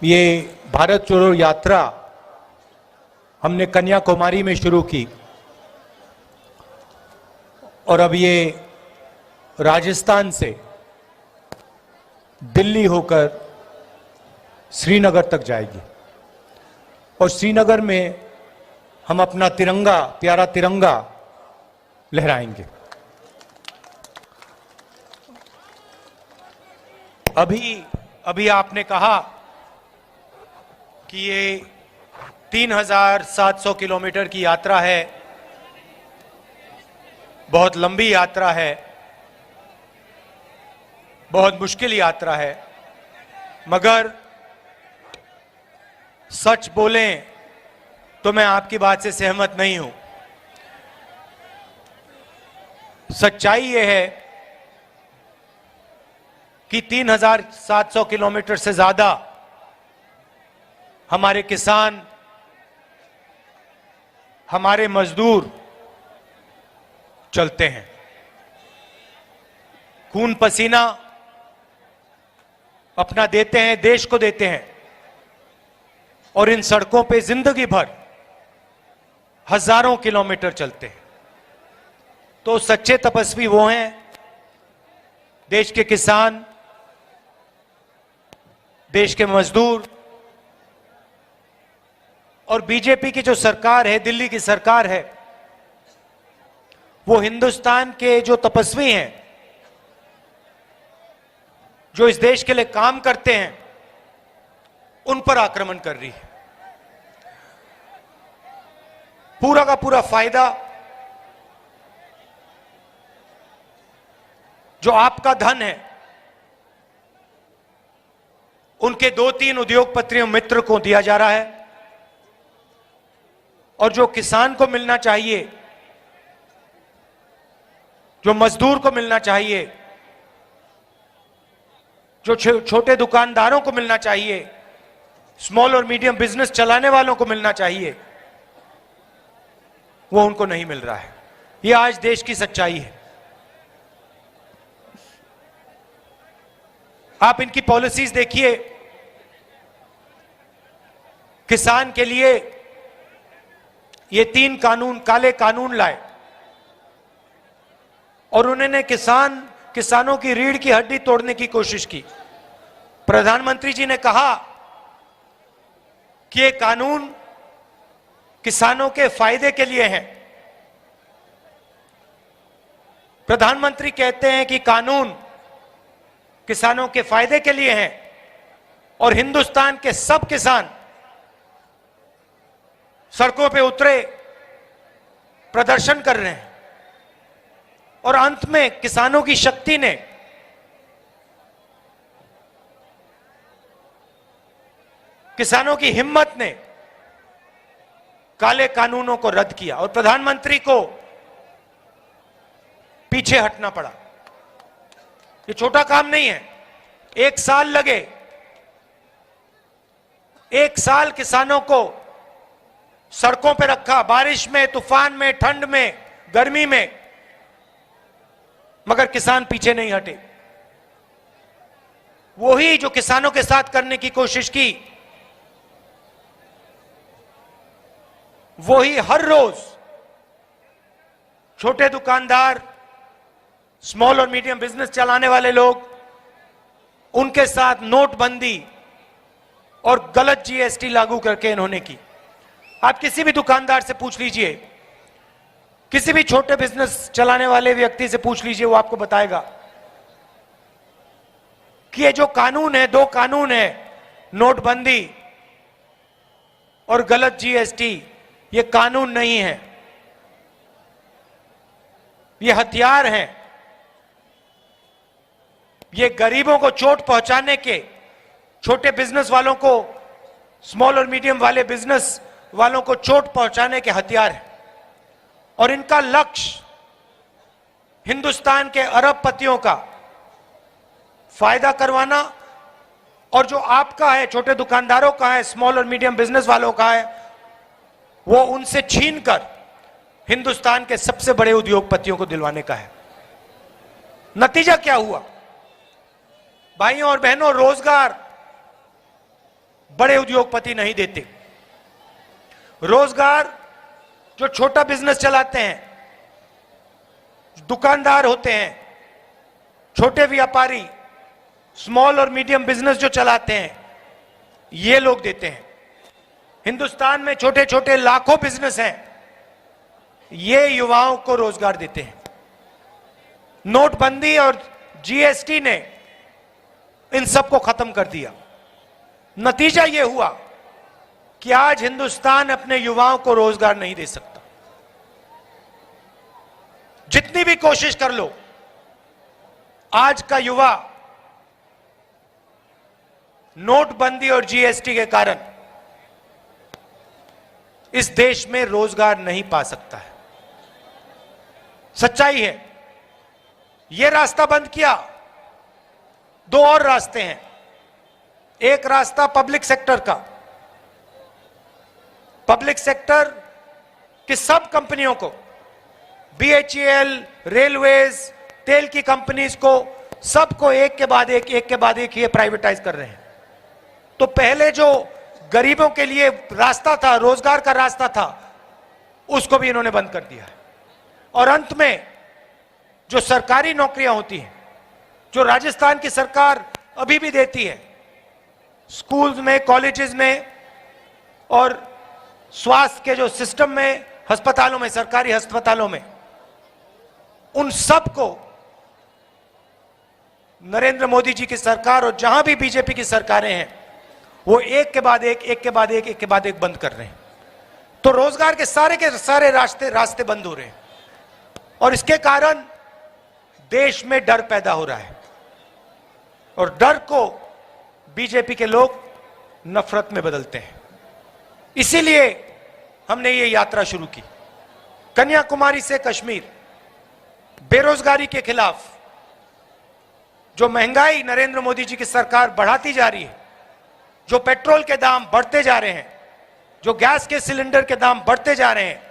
ये भारत जोड़ो यात्रा हमने कन्याकुमारी में शुरू की और अब ये राजस्थान से दिल्ली होकर श्रीनगर तक जाएगी और श्रीनगर में हम अपना तिरंगा, प्यारा तिरंगा लहराएंगे। अभी आपने कहा कि ये 3700 किलोमीटर की यात्रा है, बहुत लंबी यात्रा है, बहुत मुश्किल यात्रा है, मगर सच बोलें तो मैं आपकी बात से सहमत नहीं हूं। सच्चाई यह है कि 3700 किलोमीटर से ज्यादा हमारे किसान, हमारे मजदूर चलते हैं, खून पसीना अपना देते हैं, देश को देते हैं और इन सड़कों पे जिंदगी भर हजारों किलोमीटर चलते हैं। तो सच्चे तपस्वी वो हैं, देश के किसान, देश के मजदूर। और बीजेपी की जो सरकार है, दिल्ली की सरकार है, वो हिंदुस्तान के जो तपस्वी हैं, जो इस देश के लिए काम करते हैं, उन पर आक्रमण कर रही है। पूरा का पूरा फायदा जो आपका धन है उनके 2-3 उद्योगपतियों मित्र को दिया जा रहा है और जो किसान को मिलना चाहिए, जो मजदूर को मिलना चाहिए, जो छोटे दुकानदारों को मिलना चाहिए, स्मॉल और मीडियम बिजनेस चलाने वालों को मिलना चाहिए, वो उनको नहीं मिल रहा है। ये आज देश की सच्चाई है। आप इनकी पॉलिसीज देखिए, किसान के लिए ये 3 कानून, काले कानून लाए और उन्होंने किसानों की रीढ़ की हड्डी तोड़ने की कोशिश की। प्रधानमंत्री जी ने कहा कि ये कानून किसानों के फायदे के लिए हैं। प्रधानमंत्री कहते हैं कि कानून किसानों के फायदे के लिए हैं और हिंदुस्तान के सब किसान सड़कों पे उतरे, प्रदर्शन कर रहे हैं और अंत में किसानों की शक्ति ने किसानों की हिम्मत ने काले कानूनों को रद्द किया और प्रधानमंत्री को पीछे हटना पड़ा। ये छोटा काम नहीं है। 1 साल लगे, 1 साल किसानों को सड़कों पे रखा, बारिश में, तूफान में, ठंड में, गर्मी में, मगर किसान पीछे नहीं हटे। वही जो किसानों के साथ करने की कोशिश की, वही हर रोज छोटे दुकानदार, स्मॉल और मीडियम बिजनेस चलाने वाले लोग, उनके साथ नोटबंदी और गलत जीएसटी लागू करके इन्होंने की। आप किसी भी दुकानदार से पूछ लीजिए, किसी भी छोटे बिजनेस चलाने वाले व्यक्ति से पूछ लीजिए, वो आपको बताएगा कि ये जो कानून है, 2 कानून है, नोटबंदी और गलत जीएसटी, ये कानून नहीं है, ये हथियार हैं। ये गरीबों को चोट पहुंचाने के, छोटे बिजनेस वालों को, स्मॉल और मीडियम वाले बिजनेस वालों को चोट पहुंचाने के हथियार हैं और इनका लक्ष्य हिंदुस्तान के अरबपतियों का फायदा करवाना और जो आपका है, छोटे दुकानदारों का है, स्मॉल और मीडियम बिजनेस वालों का है, वो उनसे छीनकर हिंदुस्तान के सबसे बड़े उद्योगपतियों को दिलवाने का है। नतीजा क्या हुआ? भाइयों और बहनों, रोजगार बड़े उद्योगपति नहीं देते। रोजगार जो छोटा बिजनेस चलाते हैं, दुकानदार होते हैं, छोटे व्यापारी, स्मॉल और मीडियम बिजनेस जो चलाते हैं, ये लोग देते हैं। हिंदुस्तान में छोटे छोटे लाखों बिजनेस हैं, ये युवाओं को रोजगार देते हैं। नोटबंदी और जीएसटी ने इन सबको खत्म कर दिया। नतीजा यह हुआ कि आज हिंदुस्तान अपने युवाओं को रोजगार नहीं दे सकता। जितनी भी कोशिश कर लो, आज का युवा नोटबंदी और जीएसटी के कारण इस देश में रोजगार नहीं पा सकता है। सच्चाई है। यह रास्ता बंद किया, दो और रास्ते हैं। एक रास्ता पब्लिक सेक्टर का, पब्लिक सेक्टर की सब कंपनियों को, बीएचईएल, रेलवेज, तेल की कंपनीज को, सबको एक के बाद एक ये प्राइवेटाइज कर रहे हैं। तो पहले जो गरीबों के लिए रास्ता था, रोजगार का रास्ता था, उसको भी इन्होंने बंद कर दिया है। और अंत में जो सरकारी नौकरियां होती हैं, जो राजस्थान की सरकार अभी भी देती है, स्कूल्स में, कॉलेजेस में और स्वास्थ्य के जो सिस्टम में, अस्पतालों में, सरकारी अस्पतालों में, उन सब को नरेंद्र मोदी जी की सरकार और जहां भी बीजेपी की सरकारें हैं, वो एक के बाद एक बंद कर रहे हैं। तो रोजगार के सारे रास्ते बंद हो रहे हैं और इसके कारण देश में डर पैदा हो रहा है और डर को बीजेपी के लोग नफरत में बदलते हैं। इसीलिए हमने ये यात्रा शुरू की, कन्याकुमारी से कश्मीर। बेरोजगारी के खिलाफ, जो महंगाई नरेंद्र मोदी जी की सरकार बढ़ाती जा रही है, जो पेट्रोल के दाम बढ़ते जा रहे हैं, जो गैस के सिलेंडर के दाम बढ़ते जा रहे हैं,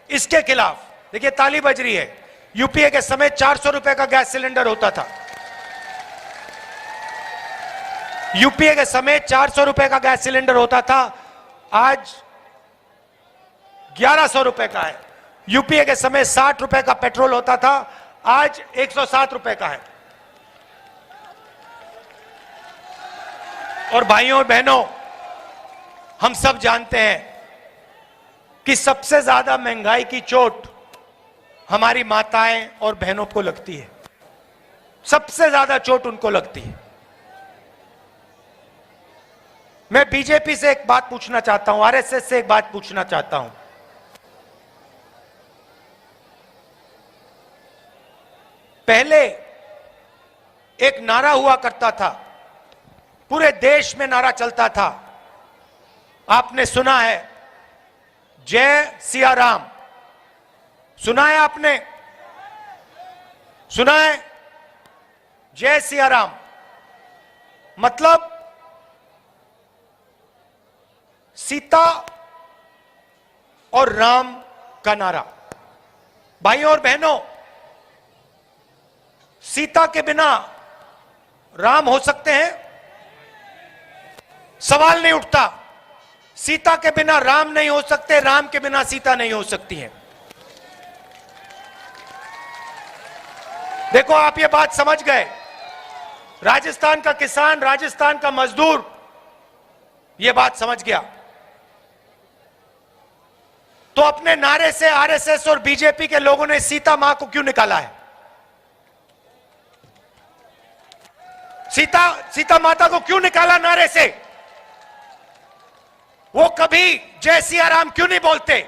इसके खिलाफ देखिए ताली बज रही है। यूपीए के समय 400 रुपए का गैस सिलेंडर होता था। यूपीए के समय 400 रुपए का गैस सिलेंडर होता था, आज 1100 रुपए का है। यूपीए के समय 60 रुपए का पेट्रोल होता था, आज 107 रुपए का है। और भाइयों और बहनों, हम सब जानते हैं कि सबसे ज्यादा महंगाई की चोट हमारी माताएं और बहनों को लगती है। सबसे ज्यादा चोट उनको लगती है। मैं बीजेपी से एक बात पूछना चाहता हूं, आरएसएस से एक बात पूछना चाहता हूं। पहले एक नारा हुआ करता था, पूरे देश में नारा चलता था, आपने सुना है, जय सिया राम। सुना है आपने? सुना है? जय सिया राम मतलब सीता और राम का नारा। भाइयों और बहनों, सीता के बिना राम हो सकते हैं? सवाल नहीं उठता। सीता के बिना राम नहीं हो सकते, राम के बिना सीता नहीं हो सकती है। देखो, आप ये बात समझ गए। राजस्थान का किसान, राजस्थान का मजदूर ये बात समझ गया। तो अपने नारे से आरएसएस और बीजेपी के लोगों ने सीता मां को क्यों निकाला है? सीता माता को क्यों निकाला नारे से? वो कभी जय सिया राम क्यों नहीं बोलते?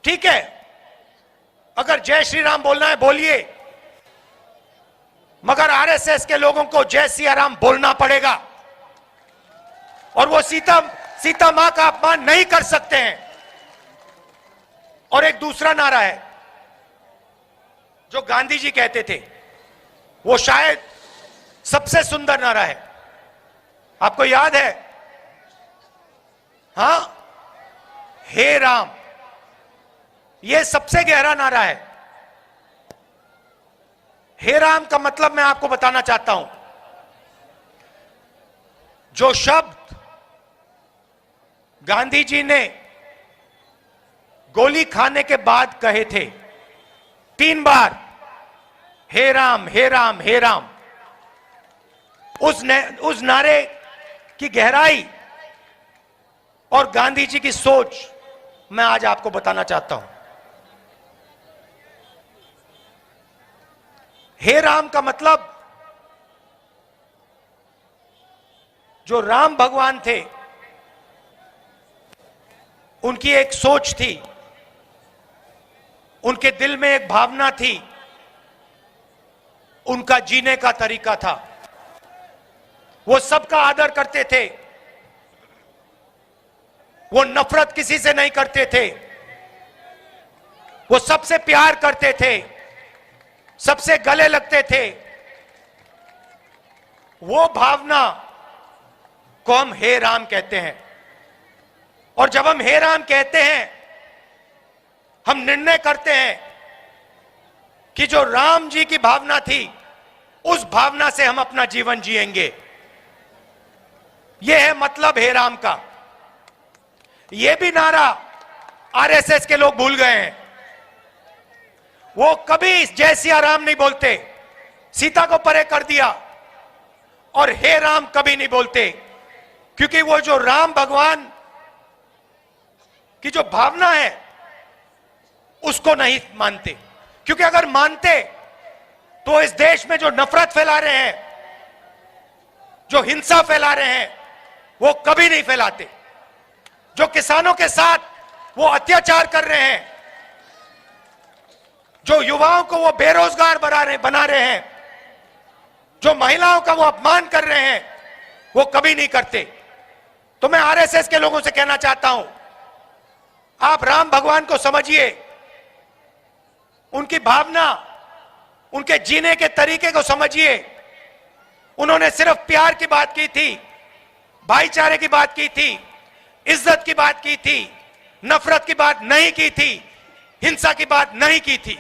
ठीक है, अगर जय श्री राम बोलना है बोलिए, मगर आरएसएस के लोगों को जय सिया राम बोलना पड़ेगा और वो सीता मां का अपमान नहीं कर सकते हैं। और एक दूसरा नारा है जो गांधी जी कहते थे, वो शायद सबसे सुंदर नारा है। आपको याद है? हां, हे राम। ये सबसे गहरा नारा है। हे राम का मतलब मैं आपको बताना चाहता हूं। जो शब्द गांधी जी ने गोली खाने के बाद कहे थे 3 बार, हे राम हे राम हे राम, उस नारे की गहराई और गांधी जी की सोच मैं आज आपको बताना चाहता हूं। हे राम का मतलब, जो राम भगवान थे उनकी एक सोच थी, उनके दिल में एक भावना थी, उनका जीने का तरीका था। वो सबका आदर करते थे, वो नफरत किसी से नहीं करते थे, वो सबसे प्यार करते थे, सबसे गले लगते थे। वो भावना को हम हे राम कहते हैं। और जब हम हे राम कहते हैं, हम निर्णय करते हैं कि जो राम जी की भावना थी उस भावना से हम अपना जीवन जिएंगे। यह है मतलब हे राम का। यह भी नारा आरएसएस के लोग भूल गए हैं। वो कभी जय सिया राम नहीं बोलते, सीता को परे कर दिया, और हे राम कभी नहीं बोलते, क्योंकि वो जो राम भगवान की जो भावना है उसको नहीं मानते। क्योंकि अगर मानते तो इस देश में जो नफरत फैला रहे हैं, जो हिंसा फैला रहे हैं, वो कभी नहीं फैलाते। जो किसानों के साथ वो अत्याचार कर रहे हैं, जो युवाओं को वो बेरोजगार बना रहे हैं, जो महिलाओं का वो अपमान कर रहे हैं, वो कभी नहीं करते। तो मैं आरएसएस के लोगों से कहना चाहता हूं, आप राम भगवान को समझिए, उनकी भावना, उनके जीने के तरीके को समझिए। उन्होंने सिर्फ प्यार की बात की थी, भाईचारे की बात की थी, इज्जत की बात की थी, नफरत की बात नहीं की थी, हिंसा की बात नहीं की थी।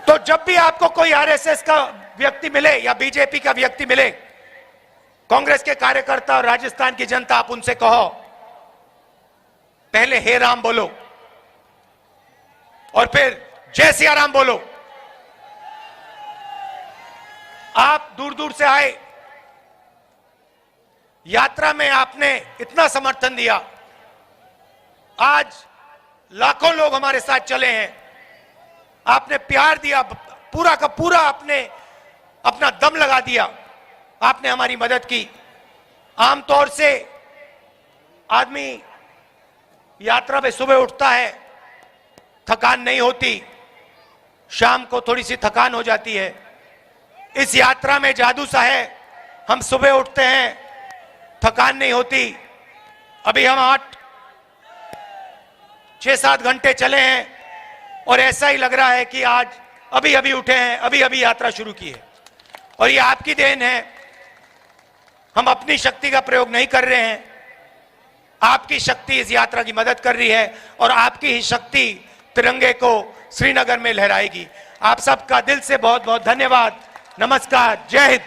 तो जब भी आपको कोई आरएसएस का व्यक्ति मिले या बीजेपी का व्यक्ति मिले, कांग्रेस के कार्यकर्ता और राजस्थान की जनता, आप उनसे कहो पहले हे राम बोलो और फिर जय सिया राम बोलो। आप दूर दूर से आए, यात्रा में आपने इतना समर्थन दिया, आज लाखों लोग हमारे साथ चले हैं, आपने प्यार दिया, पूरा का पूरा आपने अपना दम लगा दिया, आपने हमारी मदद की। आमतौर से आदमी यात्रा पे सुबह उठता है, थकान नहीं होती, शाम को थोड़ी सी थकान हो जाती है। इस यात्रा में जादू सा है, हम सुबह उठते हैं, थकान नहीं होती। अभी हम 6-7 घंटे चले हैं और ऐसा ही लग रहा है कि आज अभी अभी उठे हैं, अभी अभी यात्रा शुरू की है। और ये आपकी देन है, हम अपनी शक्ति का प्रयोग नहीं कर रहे हैं, आपकी शक्ति इस यात्रा की मदद कर रही है और आपकी ही शक्ति तिरंगे को श्रीनगर में लहराएगी। आप सबका दिल से बहुत बहुत धन्यवाद। नमस्कार, जय हिंद।